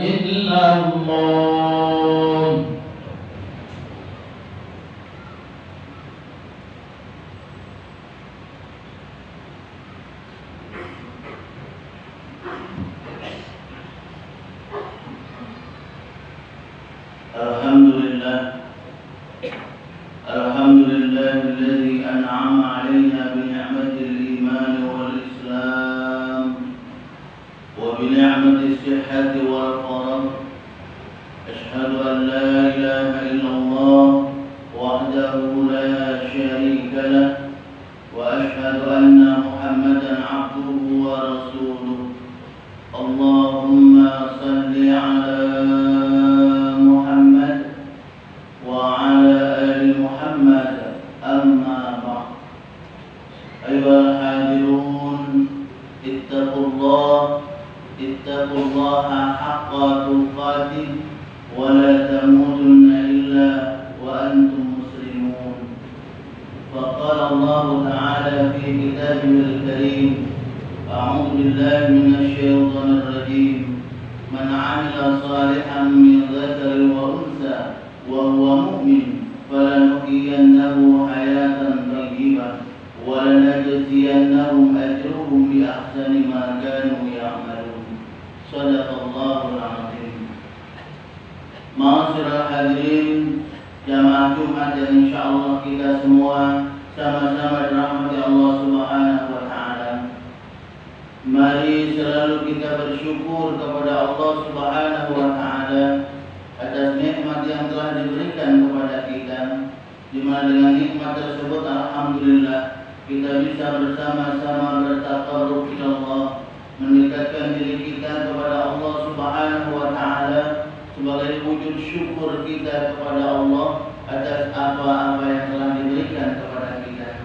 إلا الله. الحمد لله الذي أنعم علينا بنعمة الإيمان والإسلام وبنعمة الصحة والفرج. أشهد أن لا إله إلا الله وحده لا شريك له، وأشهد أن محمدا عبده ورسوله. اللهم صل على محمد وعلى آل محمد. أما بعد، أيها الحاضرون، اتقوا الله حق تقاته ولا تموتن إلا وأنتم مسلمون. فقال الله تعالى في كتابه الكريم: أعوذ بالله من الشيطان الرجيم. من عمل صالحا من ذكر وأنثى وهو مؤمن فلنحيينه حياة طيبة ولنجزينهم أجرهم بأحسن ما كانوا يعملون. صدق الله العظيم. Ma'asyiral hadirin jamaah Jumat, dan insyaallah kita semua sama-sama dirahmati Allah Subhanahu wa taala. Mari selalu kita bersyukur kepada Allah Subhanahu wa taala atas nikmat yang telah diberikan kepada kita, di mana dengan nikmat tersebut alhamdulillah kita bisa bersama-sama bertakarrub ila Allah, mendekatkan diri kita kepada Allah Subhanahu wa taala sebagai wujud syukur kita kepada Allah atas apa-apa yang telah diberikan kepada kita.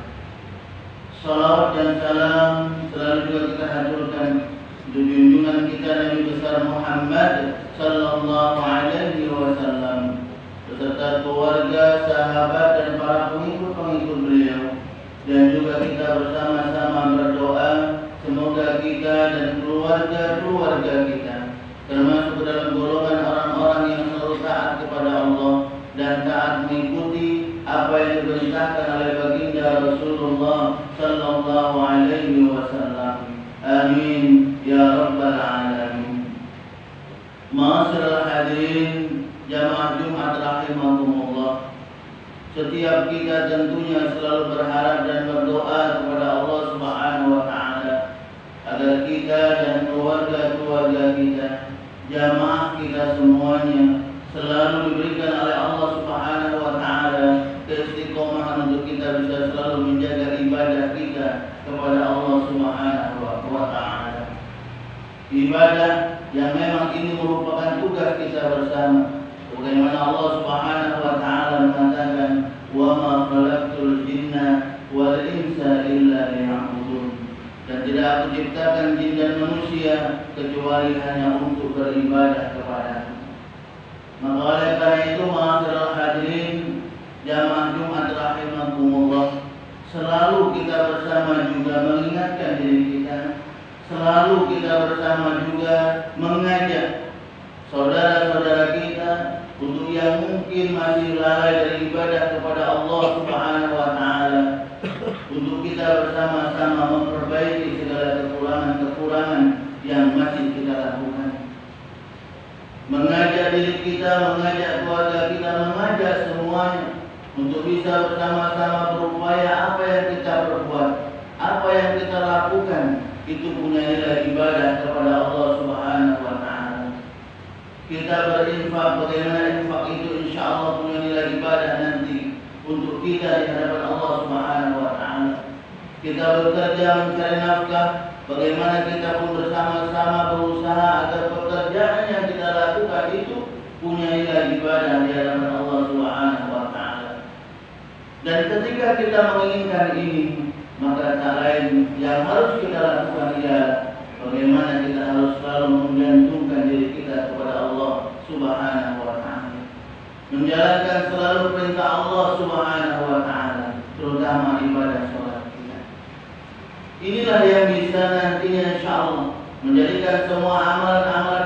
Salawat dan salam selalu juga kita haturkan junjungan kita Nabi besar Muhammad sallallahu alaihi wasallam beserta keluarga, sahabat dan para pengikut beliau, dan juga kita bersama-sama berdoa semoga kita dan keluarga kita termasuk dalam golongan orang-orang yang selalu taat kepada Allah dan taat mengikuti apa yang diperintahkan oleh baginda Rasulullah sallallahu alaihi wasallam. Amin ya rabbal alamin. Ma'asyiral hadirin jamaah Jumat rahimakumullah, setiap kita tentunya selalu berharap dan berdoa kepada Allah Subhanahu wa taala agar kita dan keluarga kita, jamaah kita semuanya selalu diberikan oleh Allah Subhanahu wa taala keistiqomahan untuk kita bisa selalu menjaga ibadah kita kepada Allah Subhanahu wa taala. Ibadah yang memang ini merupakan tugas kita bersama. Bagaimana Allah Subhanahu wa taala mengatakan, "Wa ma khalaqtul jinna wal insa illa liya'budun." Dan tidak aku ciptakan jin dan manusia kecuali hanya untuk beribadah kepada-Mu. Maka oleh karena itu, ma'asyiral hadirin jamaah Jumat rahimakumullah, selalu kita bersama juga mengingatkan diri kita, selalu kita bersama juga mengajak saudara-saudara kita untuk yang mungkin masih lalai dari ibadah kepada Allah Subhanahu wa taala, untuk kita bersama-sama memperbaiki segala kekurangan-kekurangan yang masih kita lakukan. Mengajak diri kita, mengajak keluarga kita, mengajak semuanya untuk bisa bersama-sama berupaya apa yang kita perbuat, apa yang kita lakukan itu punya nilai ibadah kepada Allah Subhanahu wa taala. Kita berinfak, bagaimana infak itu insyaallah punya nilai ibadah nanti untuk kita di hadapan Allah Subhanahu wa taala. Kita bekerja mencari nafkah, bagaimana kita pun bersama-sama berusaha agar pekerjaan yang kita lakukan itu punya nilai ibadah di hadapan Allah Subhanahu wa taala. Dan ketika kita menginginkan ini, maka tak lain yang harus kita lakukan ialah bagaimana kita harus selalu menggantungkan diri kita kepada Allah Subhanahu wa taala, menjalankan selalu perintah Allah Subhanahu wa taala, terutama ibadah salat kita. Inilah yang bisa nantinya insyaallah menjadikan semua amalan-amalan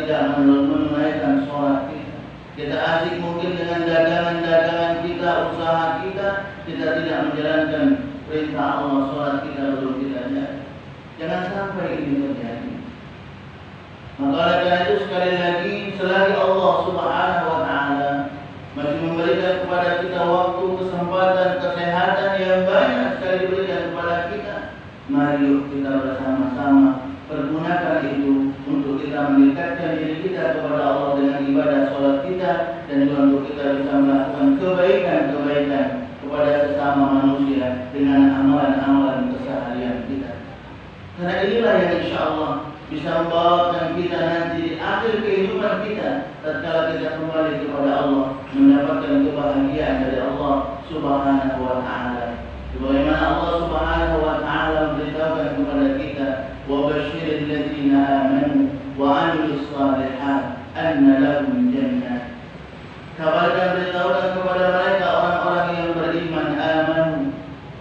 tidak menunaikan sholat kita. Kita asik mungkin dengan dagangan-dagangan kita, usaha kita tidak menjalankan perintah Allah, sholat kita belum kita jaga. Jangan sampai ini terjadi. Maka oleh karena itu sekali lagi, selagi Allah Subhanahu wa Ta'ala masih memberikan kepada kita waktu, kesempatan, kesehatan yang banyak sekali diberikan kepada kita, mari yuk kita bersama-sama pergunakan itu untuk kita mendekatkan diri kita kepada Allah dengan ibadah sholat kita, dan juga untuk kita bisa melakukan kebaikan-kebaikan kepada sesama manusia dengan amalan-amalan keseharian kita. Karena inilah yang insya Allah bisa membawakan kita nanti di akhir kehidupan kita, tatkala kita kembali kepada Allah, mendapatkan kebahagiaan dari Allah Subhanahu wa Ta'ala. Sebagaimana Allah Subhanahu wa Ta'ala memberitahukan kepada kita, wa basyiril ladzina amanu wa 'amilus shalihat anna lahum jannah. Kabarkan, beritahukan kepada mereka orang-orang yang beriman,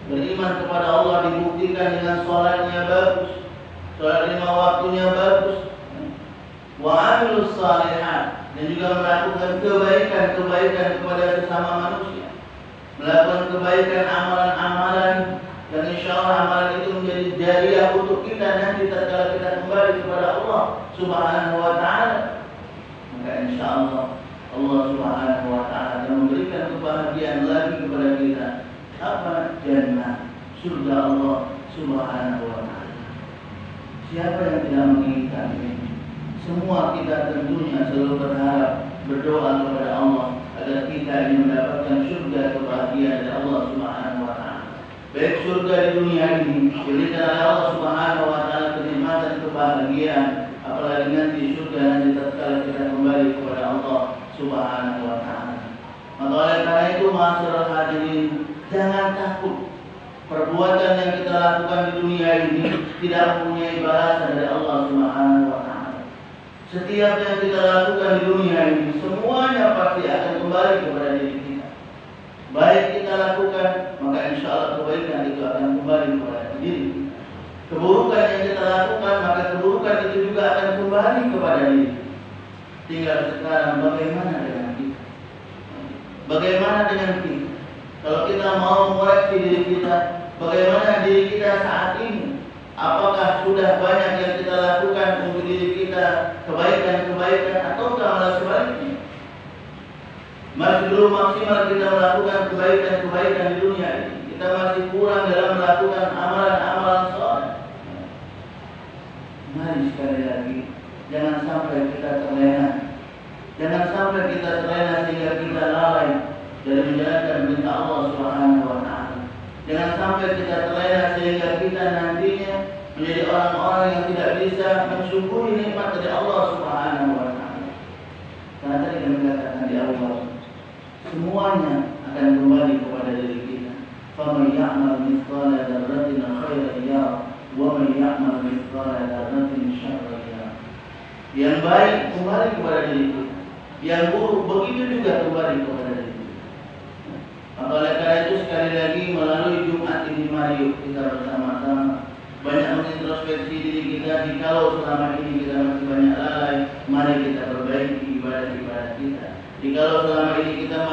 beriman kepada Allah, dibuktikan dengan sholatnya bagus, sholat 5 waktunya bagus, wa 'amilus shalihat, dan juga melakukan kebaikan-kebaikan kepada sesama manusia, melakukan kebaikan, amalan-amalan, dan insya Allah amalan itu menjadi jariah untuk kita nanti tatkala kita kembali kepada Allah Subhanahu wa Ta'ala. Maka insya Allah Allah Subhanahu wa Ta'ala akan memberikan kebahagiaan lagi kepada kita. Apa? Jannah, surga Allah Subhanahu wa Ta'ala. Siapa yang tidak menginginkan ini? Semua kita tentunya selalu berharap, berdoa kepada Allah agar kita ini mendapatkan surga kebahagiaan dari Allah Subhanahu wa Ta'ala. Baik surga di dunia ini diberikan oleh Allah Subhanahu wa Ta'ala kenikmatan kebahagiaan, apalagi nanti surga nanti tatkala kita kembali kepada Allah Subhanahu wa Ta'ala. Maka oleh karena itu, ma'asyiral hadirin, jangan takut. Perbuatan yang kita lakukan di dunia ini tidak mempunyai balasan dari Allah Subhanahu wa Ta'ala. Setiap yang kita lakukan di dunia ini semuanya pasti akan kembali kepada diri kita. Baik kita lakukan, maka insya Allah kebaikan itu akan kembali kepada diri kita. Keburukan yang kita lakukan, maka keburukan itu juga akan kembali kepada diri. Tinggal sekarang bagaimana dengan kita? Bagaimana dengan kita? Kalau kita mau mengoreksi diri kita, bagaimana diri kita saat ini? Apakah sudah banyak yang kita lakukan untuk diri kita, kebaikan-kebaikan, ataukah malah sebaliknya? Masih belum maksimal kita melakukan kebaikan-kebaikan di dunia ini. Kita masih kurang dalam melakukan amalan-amalan soleh. Mari sekali lagi, jangan sampai kita terlena. Jangan sampai kita terlena sehingga kita lalai dari menjalankan perintah Allah Subhanahu wa Ta'ala. Jangan sampai kita terlena sehingga kita nantinya menjadi orang-orang yang tidak bisa mensyukuri nikmat dari Allah Subhanahu wa Ta'ala. Karena tadi kami katakan di awal, semuanya akan kembali kepada diri kita. فَمَنْ يَعْمَلْ مِثْقَالَ ذَرَّةٍ خَيْرًا يَرَهُ وَمَنْ يَعْمَلْ مِثْقَالَ ذَرَّةٍ شَرًّا يَرَهُ. Yang baik kembali kepada diri kita, yang buruk begitu juga kembali kepada diri kita. Maka oleh karena itu sekali lagi melalui Jumat ini, mari kita bersama-sama banyak mengintrospeksi diri kita. Jikalau selama ini kita masih banyak lalai, mari kita perbaiki ibadah-ibadah kita. Jikalau selama ini kita